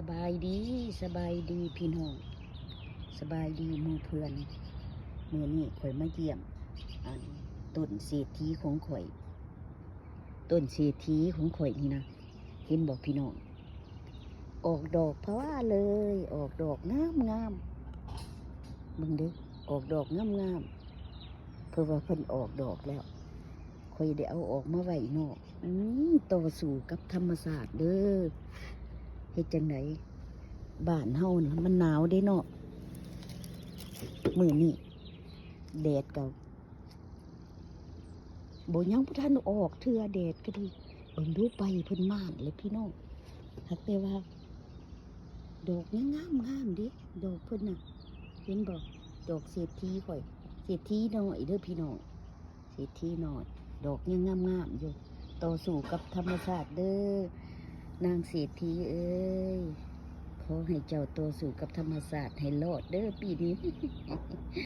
สบายดีสบายดีพี่น้องสบายดีหมู่เพื่อนมื้อนี้ข่อยมาเยี่ยมอันต้นเศรษฐีของข่อยต้นเศรษฐีของข่อยนี่นะเห็นบอกพี่น้องออกดอกเพราะว่าเลยออกดอกงามมึงเด้อออกดอกงามเพื่อว่าเพิ่นออกดอกแล้วข่อยได้เอาออกมาไว้นอกต่อสู้กับธรรมศาสตร์เด้อเฮ็ดจังไดบ้านเฮานะมันหนาวได้เนาะมื้อนี้แดดก็บ่ยังบ่ทันออกเทื่อแดดก็ดีเบิ่งดูไปเพิ่นม่านเลยพี่น้องหักแต่ว่าดอกยังงามเด้ดอกเพิ่นน่ะเห็นบ่ดอกเศรษฐีข่อยเศรษฐีน้อยเด้อพี่น้องเศรษฐีน้อยดอกยังงามอยู่ต่อสู้กับธรรมชาติเด้อนางเศรษฐีเอ้ยขอให้เจ้าต่อสู้กับธรรมชาติให้รอดเด้อปีนี้